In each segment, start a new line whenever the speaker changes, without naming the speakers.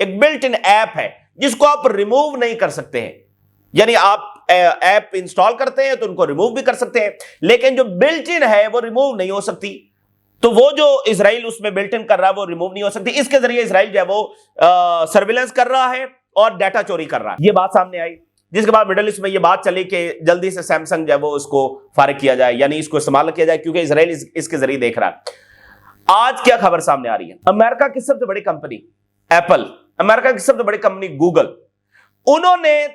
ایک built in app ہے جس کو آپ ریموو نہیں کر سکتے ہیں. یعنی آپ ایپ انسٹال کرتے ہیں تو ان کو ریموو بھی کر سکتے ہیں, لیکن جو بلٹ ان ہے وہ ریموو نہیں ہو سکتی. تو وہ جو اسرائیل اس میں بلٹ ان کر رہا ہے وہ ریموو نہیں ہو سکتی. اس کے ذریعے اسرائیل جو ہے وہ سرویلنس کر رہا ہے اور ڈیٹا چوری کر رہا ہے. یہ بات سامنے آئی, جس کے بعد مڈل ایسٹ میں یہ بات چلی کہ جلدی سے سیمسنگ جو ہے وہ اس کو فارغ کیا جائے, یعنی اس کو استعمال کیا جائے, کیونکہ اسرائیل اس کے ذریعے دیکھ رہا ہے. آج کیا خبر سامنے آ رہی ہے؟ امریکہ کی سب سے بڑی کمپنی ایپل, امریکہ کی سب سے بڑی کمپنی گوگل, انہوں نے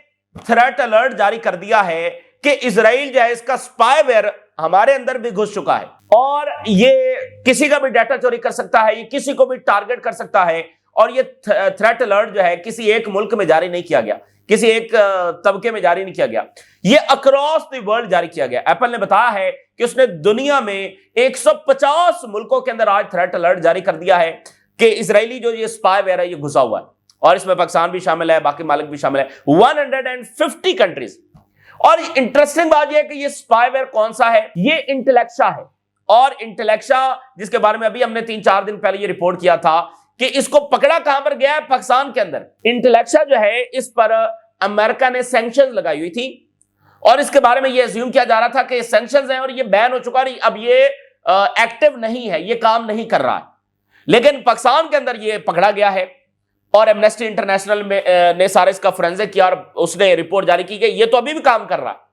تھریٹ الرٹ جاری کر دیا ہے کہ اسرائیل جو ہے اس کا سپائی ویئر ہمارے اندر بھی گھس چکا ہے اور یہ کسی کا بھی ڈیٹا چوری کر سکتا ہے, یہ کسی کو بھی ٹارگٹ کر سکتا ہے. اور یہ تھریٹ الرٹ جو ہے کسی ایک ملک میں جاری نہیں کیا گیا, کسی ایک طبقے میں جاری نہیں کیا گیا, یہ اکراس دی ورلڈ جاری کیا گیا. ایپل نے بتایا ہے کہ اس نے دنیا میں 150 ملکوں کے اندر آج تھریٹ الرٹ جاری کر دیا ہے کہ اسرائیلی جو یہ سپائی ویئر ہے یہ گھسا ہوا ہے, اور اس میں پاکستان بھی شامل ہے, باقی مالک بھی شامل ہے, 150 کنٹریز. اور انٹرسٹنگ بات یہ ہے کہ یہ سپائی ویئر کون سا ہے؟ یہ انٹلیکشا ہے. اور انٹلیکشا جس کے بارے میں ابھی ہم نے 3-4 دن پہلے یہ رپورٹ کیا تھا کہ اس کو پکڑا کہاں پر گیا ہے؟ پاکستان کے اندر. انٹلیکشا جو ہے اس پر امریکہ نے سینکشنز لگائی ہوئی تھی اور اس کے بارے میں یہ اسیوم کیا جا رہا تھا کہ سینکشنز ہیں اور یہ بین ہو چکا, اب یہ ایکٹیو نہیں ہے, یہ کام نہیں کر رہا ہے. لیکن پاکستان کے اندر یہ پکڑا گیا ہے اور ایمنسٹی انٹرنیشنل نے سارے اس کا فرینزک کیا اور اس نے رپورٹ جاری کی گئی, یہ تو ابھی بھی کام کر رہا ہے.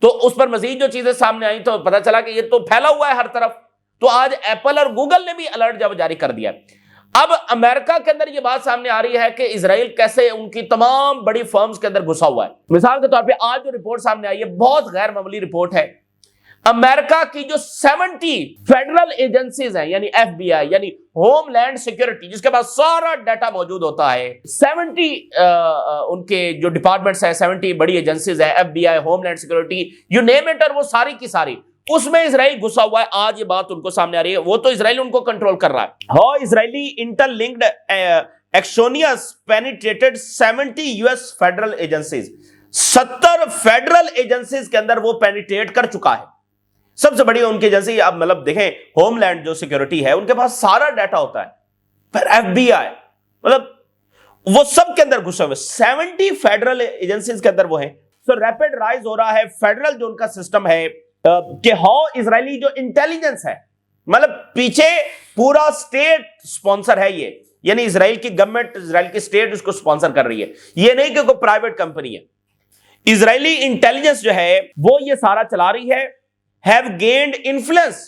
تو اس پر مزید جو چیزیں سامنے آئیں تو پتہ چلا کہ یہ تو پھیلا ہوا ہے ہر طرف. تو آج ایپل اور گوگل نے بھی الرٹ جب جاری کر دیا. اب امریکہ کے اندر یہ بات سامنے آ رہی ہے کہ اسرائیل کیسے ان کی تمام بڑی فرمز کے اندر گھسا ہوا ہے. مثال کے طور پہ آج جو رپورٹ سامنے آئی ہے بہت غیر معمولی رپورٹ ہے. امریکہ کی جو 70 فیڈرل ایجنسیز ہیں, یعنی ایف بی آئی یعنی ہوم لینڈ سیکورٹی, جس کے پاس سارا ڈیٹا موجود ہوتا ہے, 70 ان کے جو ڈپارٹمنٹس ہیں, 70 بڑی ایجنسیز ہیں, F B I, homeland security, you name it, اور وہ ساری کی ساری اس میں اسرائیل گھسا ہوا ہے. آج یہ بات ان کو سامنے آ رہی ہے, وہ تو اسرائیل ان کو کنٹرول کر رہا ہے. ہاؤ اسرائیلی انٹر لنکڈ ایکشونیاس penetrated 70 US federal agencies, 70 federal agencies کے اندر وہ پینیٹریٹ کر چکا ہے. سب سے بڑی ان کی ایجنسی, اب مطلب دیکھیں ہوم لینڈ جو سیکورٹی ہے ان کے پاس سارا ڈیٹا ہوتا ہے, پھر ایف بی آئی, مطلب وہ سب کے اندر گھسے ہوئے 70 فیڈرل ایجنسیز کے اندر وہ ہیں. سو ریپڈ رائز ہو رہا ہے فیڈرل جو ان کا سسٹم ہے کہ ہاؤ اسرائیلی جو انٹیلیجنس ہے, مطلب پیچھے پورا اسٹیٹ سپانسر ہے یہ, یعنی اسرائیل کی گورنمنٹ, اسرائیل کی اسٹیٹ اس کو سپانسر کر رہی ہے, یہ نہیں کہ کوئی پرائیویٹ کمپنی ہے. اسرائیلی انٹیلیجنس جو ہے وہ یہ سارا چلا رہی ہے. have gained influence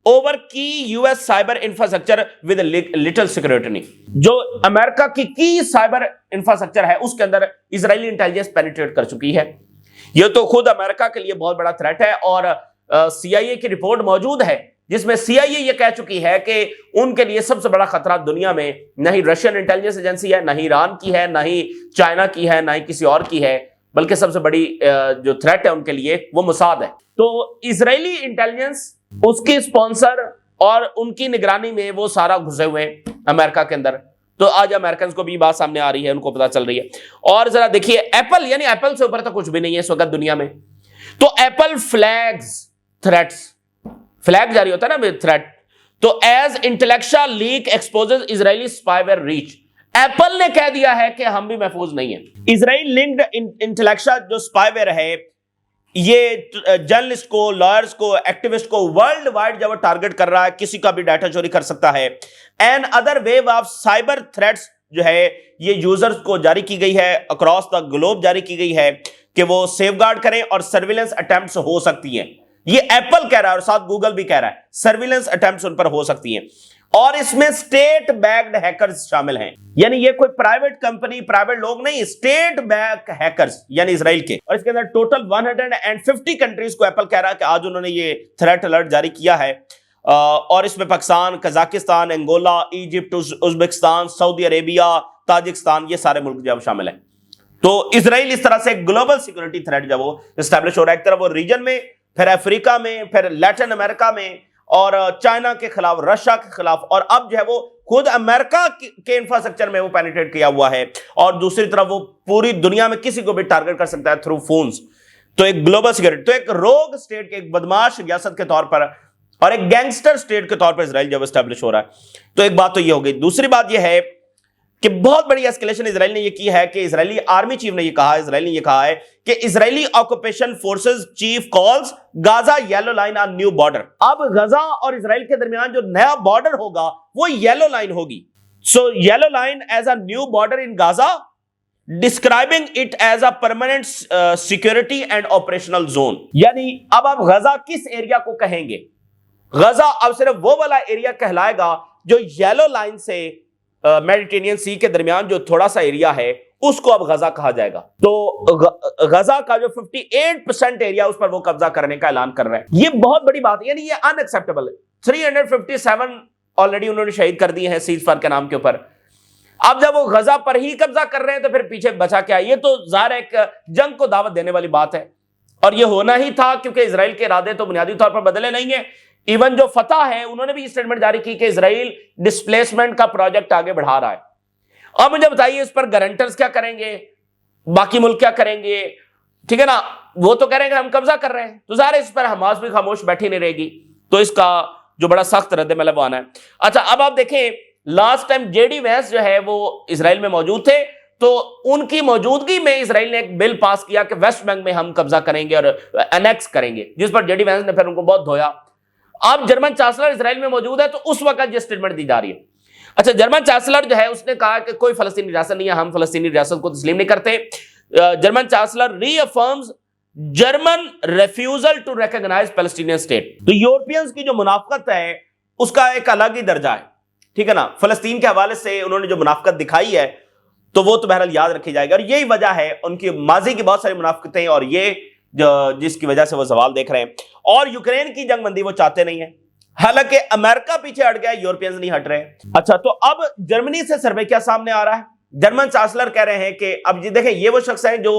over key US cyber infrastructure with a little scrutiny. جو امریکہ کی سائبر انفراسٹرکچر ہے اس کے اندر اسرائیلی انٹیلیجنس پینیٹریٹ کر چکی ہے. یہ تو خود امریکہ کے لیے بہت بڑا تھریٹ ہے, اور سی آئی اے کی رپورٹ موجود ہے جس میں سی آئی اے یہ کہہ چکی ہے کہ ان کے لیے سب سے بڑا خطرہ دنیا میں نہ ہی رشین انٹیلیجنس ایجنسی ہے, نہ ہی ایران کی ہے, نہ ہی چائنا کی ہے, نہ ہی کسی اور کی ہے, بلکہ سب سے بڑی جو تھریٹ ہے ان کے لیے وہ موساد ہے. تو اسرائیلی انٹیلیجنس, اس کی سپانسر اور ان کی نگرانی میں وہ سارا گھسے ہوئے ہیں امریکہ کے اندر. تو آج امریکنز کو بھی بات سامنے آ رہی ہے, ان کو پتا چل رہی ہے. اور ذرا دیکھیے ایپل, یعنی ایپل سے اوپر تو کچھ بھی نہیں ہے اس وقت دنیا میں. تو ایپل فلیگز تھریٹس, فلیگ جاری ہوتا ہے نا تھریٹ, تو as Intellexa leak exposes Israeli spyware reach, Apple نے کہہ دیا ہے کہ ہم بھی محفوظ نہیں ہیں. اسرائیل لنکڈ انٹلیکشا جو سپائی ویئر ہے یہ جرنلسٹ کو, لائرز کو, ایکٹیوسٹ کو ورلڈ وائڈ جب ٹارگٹ کر رہا ہے, کسی کا بھی ڈیٹا چوری کر سکتا ہے. And other view of cyber threats جو ہے یہ یوزرز کو جاری کی گئی ہے, اکراس دا گلوب جاری کی گئی ہے کہ وہ سیف گارڈ کریں, اور سرویلنس اٹیمپٹس ہو سکتی ہیں. یہ ایپل کہہ رہا ہے اور ساتھ گوگل بھی کہہ رہا ہے, سرویلنس اٹیمپٹس ان پر ہو سکتی ہیں. اور اس میں اسٹیٹ بیکڈ ہیکرز شامل ہیں, یعنی یہ کوئی پرائیویٹ کمپنی, پرائیویٹ لوگ نہیں, اسٹیٹ بیک ہیکرز یعنی اسرائیل کے. اور اس کے اندر ٹوٹل 150 کنٹریز کو ایپل کہہ رہا ہے کہ آج انہوں نے یہ تھریٹ الرٹ جاری کیا ہے. اور اس میں Pakistan, Kazakhstan, Angola, Egypt, Uzbekistan, Saudi Arabia, Tajikistan, یہ سارے ملک جب شامل ہیں. تو اسرائیل اس طرح سے گلوبل سیکورٹی تھریٹ جب وہ اسٹیبلش ہو رہا ہے, ایک طرف وہ ریجن میں, پھر افریقہ میں, پھر لیٹن امریکہ میں, اور چائنا کے خلاف, رشیا کے خلاف, اور اب جو ہے وہ خود امریکہ کے انفراسٹرکچر میں وہ پینیٹریٹ کیا ہوا ہے, اور دوسری طرف وہ پوری دنیا میں کسی کو بھی ٹارگٹ کر سکتا ہے تھرو فونز. تو ایک گلوبل سیکورٹی, تو ایک روگ اسٹیٹ کے, ایک بدماش ریاست کے طور پر اور ایک گینگسٹر اسٹیٹ کے طور پر اسرائیل جب اسٹیبلش ہو رہا ہے. تو ایک بات تو یہ ہو گئی. دوسری بات یہ ہے کہ بہت بڑی ایسکیلیشن اسرائیل نے یہ کی ہے کہ اسرائیلی آرمی چیف نے یہ کہا، اسرائیل نے یہ کہا ہے کہ Israeli occupation forces chief calls Gaza yellow line an new border. اب غزہ اور اسرائیل کے درمیان جو نیا بارڈر ہوگا وہ یلو لائن ہوگی. So yellow line as a new border in Gaza, describing it as a permanent security and operational zone. یعنی اب آپ غزہ کس ایریا کو کہیں گے؟ غزہ اب صرف وہ والا ایریا کہلائے گا جو یلو لائن سے میڈیٹرینین سی کے درمیان جو تھوڑا سا ایریا ہے اس کو اب غزہ کہا جائے گا. تو غزہ کا جو 58% ایریا اس پر وہ قبضہ کرنے کا اعلان کر رہے ہیں. یہ بہت بڑی بات ہے، یعنی یہ ان ایکسیپٹیبل ہے. 357 آلریڈی انہوں نے شہید کر دیے ہیں سیز فائر کے نام کے اوپر. اب جب وہ غزہ پر ہی قبضہ کر رہے ہیں تو پھر پیچھے بچا کیا؟ یہ تو ظاہر ایک جنگ کو دعوت دینے والی بات ہے، اور یہ ہونا ہی تھا کیونکہ اسرائیل کے ارادے تو بنیادی طور پر بدلے نہیں ہیں. ایون جو فتح ہے انہوں نے بھی اسٹیٹمنٹ جاری کی کہ اسرائیل ڈسپلیسمنٹ کا پروجیکٹ آگے بڑھا رہا ہے. اب مجھے بتائیے اس پر گارنٹرز کیا کریں گے، باقی ملک کیا کریں گے؟ ٹھیک ہے نا، وہ تو کہہ رہے ہیں کہ ہم قبضہ کر رہے ہیں، تو ظاہر اس پر حماس بھی خاموش بیٹھی نہیں رہے گی. تو اس کا جو بڑا سخت رد عمل آنا ہے. اچھا اب آپ دیکھیں last time J D Vance جو ہے وہ اسرائیل میں موجود تھے، تو ان کی موجودگی میں اسرائیل نے ایک بل پاس کیا کہ ویسٹ بینک میں ہم قبضہ کریں گے اور انیکس کریں گے، جس پر جے ڈی وینس نے پھر ان کو بہت دھویا. اب جرمن چانسلر اسرائیل میں موجود ہے، تو اس وقت یہ سٹیٹمنٹ دی جا رہی ہے. اچھا جرمن چانسلر جو ہے اس نے کہا کہ کوئی فلسطینی ریاست نہیں ہے، ہم فلسطینی ریاست کو تسلیم نہیں کرتے. German chancellor reaffirms German refusal to recognize Palestinian state. تو یورپینز کی جو منافقت ہے اس کا ایک الگ ہی درجہ ہے، ٹھیک ہے نا. فلسطین کے حوالے سے انہوں نے جو منافقت دکھائی ہے تو وہ تو بہرحال یاد رکھی جائے گی، اور یہی وجہ ہے ان کی ماضی کی بہت ساری منافقتیں، اور یہ جس کی وجہ سے وہ زوال دیکھ رہے ہیں. اور یوکرین کی جنگ بندی وہ چاہتے نہیں ہیں، حالانکہ امریکہ پیچھے ہٹ گیا، یورپینز نہیں ہٹ رہے. اچھا تو اب جرمنی سے سروے کیا سامنے آ رہا ہے؟ جرمن چانسلر کہہ رہے ہیں کہ اب دیکھیں یہ وہ شخص ہیں جو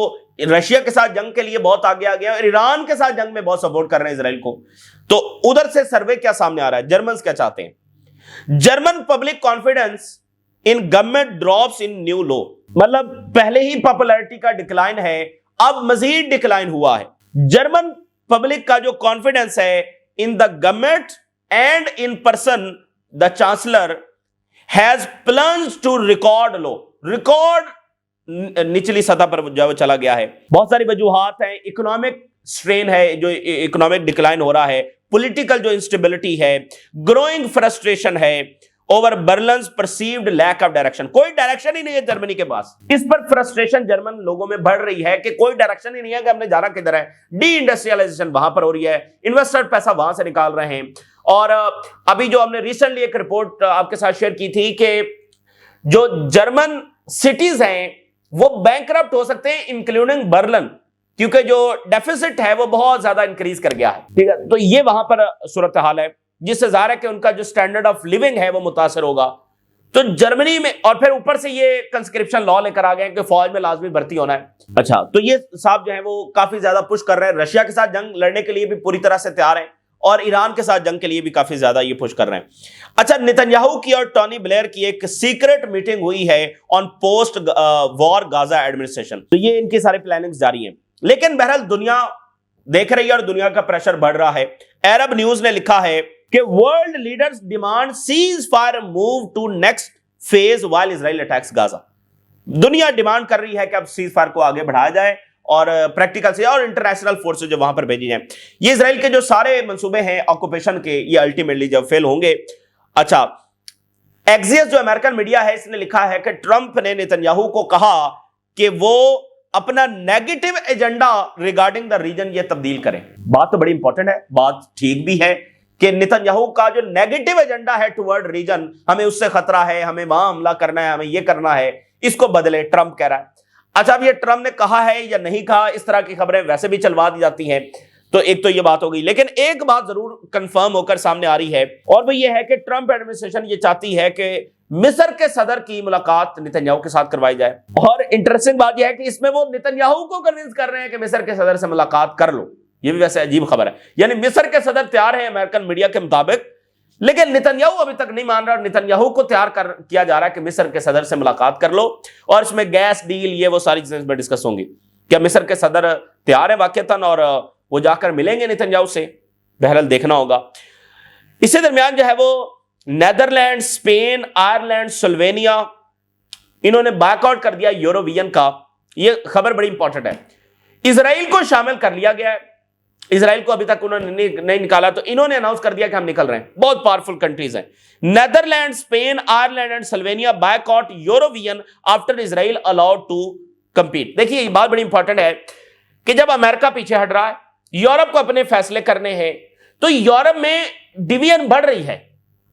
رشیا کے ساتھ جنگ کے لیے بہت آگے آ گیا اور ایران کے ساتھ جنگ میں بہت سپورٹ کر رہے ہیں اسرائیل کو. تو ادھر سے سروے کیا سامنے آ رہا ہے؟ جرمنز کیا چاہتے ہیں؟ جرمن پبلک کانفیڈنس ان گورنمنٹ ڈراپس ان نیو لو، مطلب پہلے ہی پاپولیرٹی کا ڈکلائن ہے، اب مزید ڈکلائن ہوا ہے. جرمن پبلک کا جو کانفیڈنس ہے in the government and in person the chancellor has plunged to record low. Record نچلی سطح پر جو چلا گیا ہے. بہت ساری وجوہات ہیں، اکنامک سٹرین ہے جو اکنامک ڈکلائن ہو رہا ہے، پولیٹیکل جو انسٹیبلٹی ہے، گروئنگ فرسٹریشن ہے over Berlin's perceived lack of direction. کوئی ڈائریکشن ہی نہیں ہے جرمنی کے پاس. اس پر فرسٹریشن جرمن لوگوں میں بڑھ رہی ہے کہ کوئی ڈائریکشن ہی نہیں ہے کہ ہم نے جانا کدھر ہے. ڈی انڈسٹریلائزیشن وہاں پر ہو رہی ہے، انویسٹر پیسہ وہاں سے نکال رہے ہیں. اور ابھی جو ہم نے ریسنٹلی ایک رپورٹ آپ کے ساتھ شیئر کی تھی کہ جو جرمن سٹیز ہیں وہ بینکرپٹ ہو سکتے ہیں انکلوڈنگ برلن، کیونکہ جو ڈیفیسٹ ہے وہ بہت زیادہ انکریز کر گیا ہے. ٹھیک ہے، تو یہ وہاں پر صورتحال ہے جس سے ظاہر ہے کہ ان کا جو سٹینڈرڈ آف لیونگ ہے وہ متاثر ہوگا. تو جرمنی میں، اور پھر اوپر سے یہ کنسکرپشن لا لے کر آ گئے کہ فوج میں لازمی بھرتی ہونا ہے. اچھا تو یہ صاحب جو ہے وہ کافی زیادہ پش کر رہے ہیں، رشیا کے ساتھ جنگ لڑنے کے لیے بھی پوری طرح سے تیار ہیں، اور ایران کے ساتھ جنگ کے لیے بھی کافی زیادہ یہ پش کر رہے ہیں. اچھا نتنیاہو کی اور ٹونی بلیئر کی ایک سیکرٹ میٹنگ ہوئی ہے آن پوسٹ وار غزہ ایڈمنسٹریشن. تو یہ ان کی سارے پلاننگز جاری ہیں، لیکن بہرحال دنیا دیکھ رہی ہے اور دنیا کا پریشر بڑھ رہا ہے. عرب نیوز نے لکھا ہے کہ world leaders demand ceasefire move to next phase while Israel attacks Gaza. دنیا ڈیمانڈ کر رہی ہے کہ اب سیز فائر کو آگے بڑھایا جائے اور پریکٹیکل سے اور انٹرنیشنل فورسز جو وہاں پر بھیجی جائیں. یہ اسرائیل کے جو سارے منصوبے ہیں آکوپیشن کے، یہ الٹیمیٹلی جب فیل ہوں گے. اچھا ایکزیس جو امریکن میڈیا ہے اس نے لکھا ہے کہ ٹرمپ نے نتنیاہو کو کہا کہ وہ اپنا negative agenda regarding the region یہ تبدیل کریں. بات تو بڑی امپورٹنٹ ہے، بات ٹھیک بھی ہے کہ نتنیاہو کا جو نیگیٹو ایجنڈا ہے ٹورڈ ریجن، ہمیں اس سے خطرہ ہے، ہمیں وہاں حملہ کرنا ہے، ہمیں یہ کرنا ہے، اس کو بدلے ٹرمپ کہہ رہا ہے. اچھا اب یہ ٹرمپ نے کہا ہے یا نہیں کہا، اس طرح کی خبریں ویسے بھی چلوا دی جاتی ہیں. تو ایک تو یہ بات ہو گئی، لیکن ایک بات ضرور کنفرم ہو کر سامنے آ رہی ہے، اور وہ یہ ہے کہ ٹرمپ ایڈمنسٹریشن یہ چاہتی ہے کہ مصر کے صدر کی ملاقات نتنیاہو کے ساتھ کروائی جائے. اور انٹرسٹنگ بات یہ ہے کہ اس میں وہ نتنیاہو کو کنونس کر رہے ہیں کہ مصر کے صدر سے ملاقات کر لو. یہ بھی ویسے عجیب خبر ہے، یعنی مصر کے صدر تیار ہیں امریکن میڈیا کے مطابق، لیکن نتنیاہو ابھی تک نہیں مان رہا، اور نتنیاہو کو تیار کیا جا رہا ہے کہ مصر کے صدر سے ملاقات کر لو، اور اس میں گیس ڈیل یہ وہ ساری چیزیں اس میں ڈسکس ہوں گی. کیا مصر کے صدر تیار ہیں واقعتاً اور وہ جا کر ملیں گے نتنیاہو سے؟ بہرحال دیکھنا ہوگا. اسی درمیان جو ہے وہ نیدرلینڈ، اسپین، آئرلینڈ، سلوینیا انہوں نے بائک آؤٹ کر دیا یوروویژن کا. یہ خبر بڑی انپورٹنٹ ہے. اسرائیل کو شامل کر لیا گیا ہے. اسرائیل کو ابھی تک انہوں نے نہیں نکالا, تو انہوں نے اناؤنس کر دیا کہ ہم نکل رہے ہیں. بہت پاورفل کنٹریز ہیں. Netherland, Spain, Ireland and Slovenia boycott Eurovision after Israel allowed to compete. دیکھیے یہ بات بڑی انپورٹنٹ ہے کہ جب امریکہ پیچھے ہٹ رہا ہے, یورپ کو اپنے فیصلے کرنے ہیں, تو یورپ میں ڈویژن بڑھ رہی ہے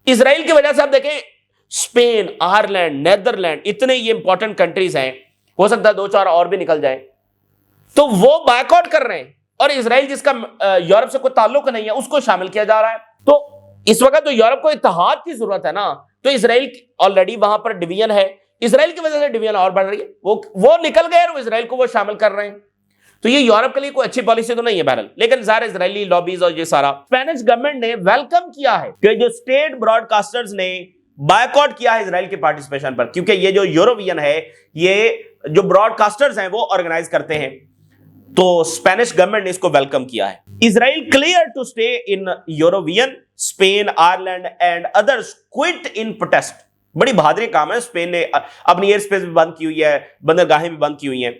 اسرائیل کی وجہ سے. آپ دیکھیں اسپین, آئرلینڈ, نیدرلینڈ, اتنے یہ انپورٹنٹ کنٹریز ہیں, ہو سکتا ہے 2-4 اور بھی نکل جائیں, تو وہ بائک آؤٹ کر رہے ہیں. اور اسرائیل جس کا یورپ سے کوئی تعلق نہیں ہے, اس کو شامل کیا جا رہا ہے. تو اس وقت تو یورپ کو اتحاد کی ضرورت ہے نا. تو اسرائیل آلریڈی وہاں پر ڈویژن ہے, اسرائیل کی وجہ سے ڈویژن اور بڑھ رہی ہے. وہ نکل گئے اور وہ اسرائیل کو وہ شامل کر رہے ہیں. تو یہ یورپ کے لیے کوئی اچھی پالیسی تو نہیں ہے بہرحال, لیکن ظاہر اسرائیلی لابیز اور یہ سارا. اسپینش گورنمنٹ نے ویلکم کیا ہے کہ جو اسٹیٹ براڈ کاسٹرز نے بائک آؤٹ کیا ہے اسرائیل کے پارٹیسپیشن پر, کیونکہ یہ جو یوروویژن ہے یہ جو براڈ کاسٹرز ہیں وہ آرگنائز کرتے ہیں. تو اسپینش گورنمنٹ نے اس کو ویلکم کیا ہے. Israel clear to stay in Eurovision, Spain, Ireland and others quit in protest. بڑی بہادری کام ہے. اسپین نے اپنی ایئر اسپیس بھی بند کی ہوئی ہے, بندرگاہیں بھی بند کی ہوئی ہیں.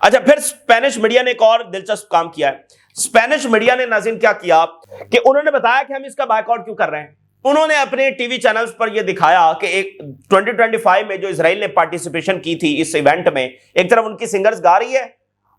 اچھا, پھر اسپینش میڈیا نے ایک اور دلچسپ کام کیا ہے. اسپینش میڈیا نے ناظرین کیا کیا کہ انہوں نے بتایا کہ ہم اس کا بائک آؤٹ کیوں کر رہے ہیں. انہوں نے اپنے ٹی وی چینلز پر یہ دکھایا کہ ایک 2025 میں جو اسرائیل نے پارٹیسپیشن کی تھی اس ایونٹ میں, ایک طرف ان کی سنگرز گا رہی ہے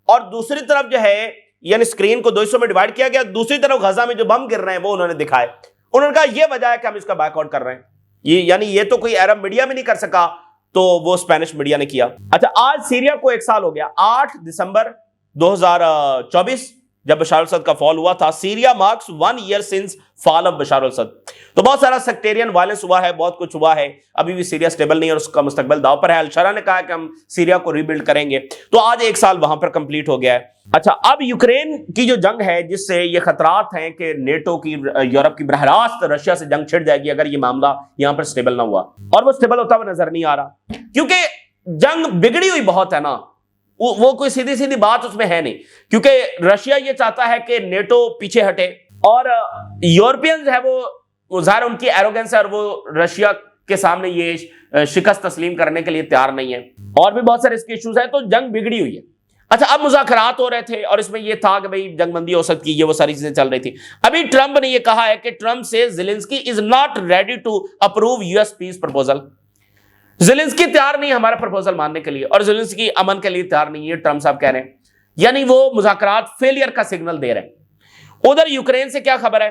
اور دوسری طرف جو ہے یعنی اسکرین کو 200 میں ڈیوائیڈ کیا گیا, دوسری طرف غزہ میں جو بم گر رہے ہیں وہ انہوں نے دکھائے. انہوں نے کہا یہ وجہ ہے کہ ہم اس کا بائک آؤٹ کر رہے ہیں. یعنی یہ تو کوئی عرب میڈیا میں نہیں کر سکا, تو وہ اسپینش میڈیا نے کیا. اچھا, آج سیریا کو 1 سال ہو گیا. 8 دسمبر 2024 جب بشار الاسد کا فال ہوا تھا. Syria marks 1 year since fall of Bashar al-Assad. تو بہت سارا سیکٹیرین وائلنس ہوا ہے, بہت کچھ ہوا ہے. ابھی بھی سیریا سٹیبل نہیں ہے اور اس کا مستقبل داؤ پر ہے. الشرا نے کہا کہ ہم سیریا کو ریبلڈ کریں گے. تو آج 1 سال وہاں پر کمپلیٹ ہو گیا ہے. اچھا, اب یوکرین کی جو جنگ ہے جس سے یہ خطرات ہیں کہ نیٹو کی, یورپ کی براہ راست رشیا سے جنگ چھڑ جائے گی اگر یہ معاملہ یہاں پر سٹیبل نہ ہوا, اور وہ سٹیبل ہوتا ہوا نظر نہیں آ رہا, کیونکہ جنگ بگڑی ہوئی بہت ہے نا. وہ کوئی سیدھی بات اس میں ہے نہیں, کیونکہ رشیا یہ چاہتا ہے کہ نیٹو پیچھے ہٹے, اور یورپینز ہے وہ ظاہر ان کی ایروگنس ہے اور وہ رشیا کے سامنے یہ شکست تسلیم کرنے کے لیے تیار نہیں ہے, اور بھی بہت سارے اس کے ایشوز ہیں. تو جنگ بگڑی ہوئی ہے. اچھا, اب مذاکرات ہو رہے تھے اور اس میں یہ تھا کہ بھئی جنگ بندی ہو سکتی ہے, یہ وہ ساری چیزیں چل رہی تھی. ابھی ٹرمپ نے یہ کہا ہے کہ ٹرمپ سے Zelensky is not ready to approve US peace proposal. Zelensky تیار نہیں ہمارا پرپوزل ماننے کے لیے, اور زیلنسکی امن کے لیے تیار نہیں ہے, ٹرمپ صاحب کہہ رہے ہیں. یعنی وہ مذاکرات فیلئر کا سگنل دے رہے ہیں. ادھر یوکرین سے کیا خبر ہے؟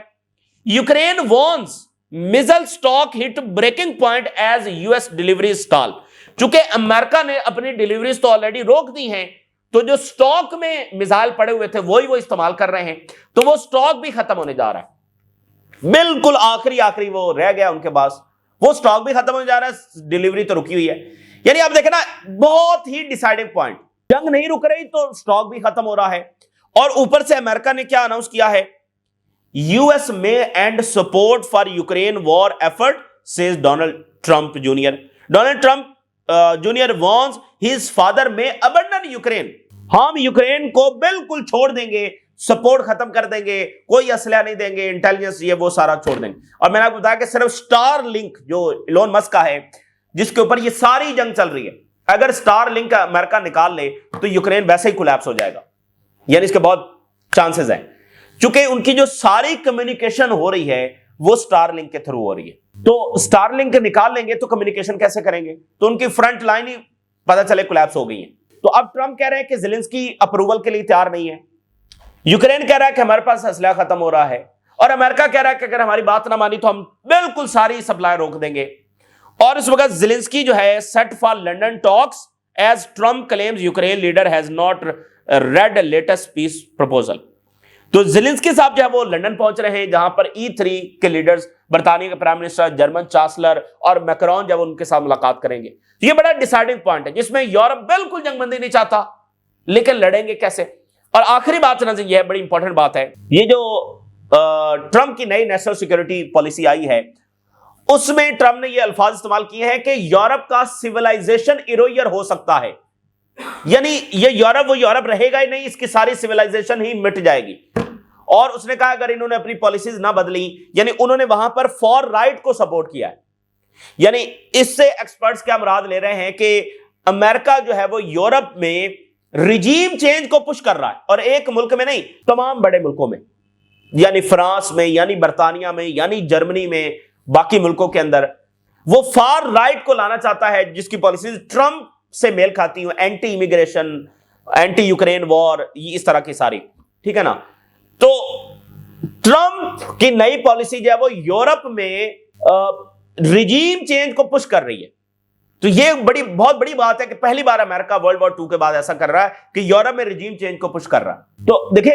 Ukraine warns missile stock hit breaking point as US delivery stall. چونکہ امریکہ نے اپنی ڈیلیوریز تو آلریڈی روک دی ہیں, تو جو سٹاک میں میزائل پڑے ہوئے تھے وہی وہ استعمال کر رہے ہیں, تو وہ سٹاک بھی ختم ہونے جا رہا ہے. بالکل آخری وہ رہ گیا ان کے پاس, وہ سٹاک بھی ختم ہونے جا رہا ہے, ڈیلیوری تو رکی ہوئی ہے. یعنی آپ دیکھیں نا, بہت ہی ڈیسائیڈنگ پوائنٹ. جنگ نہیں رک رہی تو سٹاک بھی ختم ہو رہا ہے, اور اوپر سے امریکہ نے کیا اناؤنس کیا ہے, US may end support for Ukraine war effort, says Donald Trump Jr. Donald Trump Jr. warns his father may abandon Ukraine. ہم یوکرین کو بالکل چھوڑ دیں گے, سپورٹ ختم کر دیں گے, کوئی اسلحہ نہیں دیں گے, انٹیلیجنس یہ وہ سارا چھوڑ دیں گے. اور میں نے آپ کو بتایا کہ صرف سٹار لنک جو ایلون مسک کا ہے جس کے اوپر یہ ساری جنگ چل رہی ہے, اگر سٹار لنک امریکہ نکال لے تو یوکرین ویسے ہی کولیپس ہو جائے گا. یعنی اس کے بہت چانسز ہیں, چونکہ ان کی جو ساری کمیونیکیشن ہو رہی ہے وہ سٹار لنک کے تھرو ہو رہی ہے. تو سٹار لنک نکال لیں گے تو کمیونیکیشن کیسے کریں گے, تو ان کی فرنٹ لائن ہی پتہ چلے کولیپس ہو گئی ہے. تو اب ٹرمپ کہہ رہے ہیں کہ زیلنسکی اپروول کے لیے تیار نہیں ہے, یوکرین کہہ رہا ہے کہ ہمارے پاس اسلحہ ختم ہو رہا ہے, اور امریکہ کہہ رہا ہے کہ اگر ہماری بات نہ مانی تو ہم بالکل ساری سپلائی روک دیں گے. اور اس وقت زیلنسکی جو ہے set for London talks as Trump claims Ukraine leader has not read latest peace proposal. تو زیلنسکی صاحب جو ہے وہ لندن پہنچ رہے ہیں, جہاں پر E3 کے لیڈرز, برطانیہ کے پرائم منسٹر, جرمن چانسلر اور میکرون جب ان کے ساتھ ملاقات کریں گے. یہ بڑا ڈیسائیڈنگ پوائنٹ ہے جس میں یورپ بالکل جنگ بندی نہیں چاہتا, لیکن لڑیں گے کیسے. اور آخری بات نظر یہ بڑی امپورٹنٹ بات ہے, یہ جو ٹرمپ کی نئی نیشنل سیکورٹی پالیسی آئی ہے اس میں ٹرمپ نے یہ الفاظ استعمال کیے ہیں کہ یورپ کا سیولائزیشن ایرویر ہو سکتا ہے. یعنی یہ یورپ وہ یورپ رہے گا ہی نہیں, اس کی ساری سیولائزیشن ہی مٹ جائے گی. اور اس نے کہا اگر انہوں نے اپنی پالیسیز نہ بدلی, یعنی انہوں نے وہاں پر فار رائٹ کو سپورٹ کیا ہے. یعنی اس سے ایکسپرٹس کیا مراد لے رہے ہیں کہ امریکہ جو ہے وہ یورپ میں رجیم چینج کو پش کر رہا ہے، اور ایک ملک میں نہیں، تمام بڑے ملکوں میں، یعنی فرانس میں، یعنی برطانیہ میں، یعنی جرمنی میں، باقی ملکوں کے اندر وہ فار رائٹ کو لانا چاہتا ہے جس کی پالیسیز ٹرمپ سے میل کھاتی ہوں، anti immigration, anti Ukraine war, اس طرح کی ساری، ٹھیک ہے نا۔ تو ٹرمپ کی نئی پالیسی جو ہے وہ یورپ میں رجیم چینج کو پش کر رہی ہے۔ تو یہ بہت بڑی بات ہے کہ پہلی بار امریکہ ورلڈ وار 2 کے بعد ایسا کر رہا ہے کہ یورپ میں رجیم چینج کو پش کر رہا ہے۔ تو دیکھیں،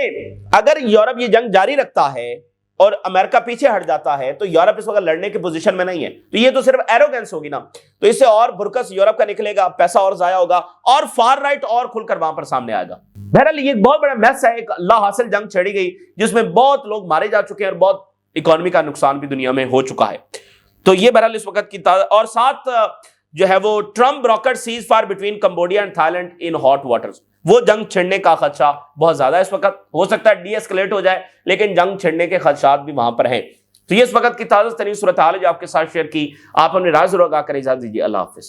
اگر یورپ یہ جنگ جاری رکھتا ہے اور امریکہ پیچھے ہٹ جاتا ہے تو یورپ اس وقت لڑنے کی پوزیشن میں نہیں ہے، تو یہ تو صرف ایروگنس ہوگی نا، تو اس سے اور برکس یورپ کا نکلے گا، پیسہ اور ضائع ہوگا، اور فار رائٹ اور کھل کر وہاں پر سامنے آئے گا۔ بہرحال یہ بہت بڑا میس ہے، ایک اللہ حاصل جنگ چھیڑی گئی جس میں بہت لوگ مارے جا چکے ہیں اور بہت اکانومی کا نقصان بھی دنیا میں ہو چکا ہے۔ تو یہ بہرحال اس وقت کی اور ساتھ جو ہے وہ Trump brokered ceasefire between Cambodia and Thailand in hot waters, وہ جنگ چھڑنے کا خدشہ بہت زیادہ ہے اس وقت، ہو سکتا ہے ڈی ایسکلیٹ ہو جائے لیکن جنگ چھڑنے کے خدشات بھی وہاں پر ہیں۔ تو یہ اس وقت کی تازہ ترین صورتحال ہے جو آپ کے ساتھ شیئر کی۔ آپ ہمیں رائے ضرور آگاہ کریں، اجازت دیجیے، اللہ حافظ۔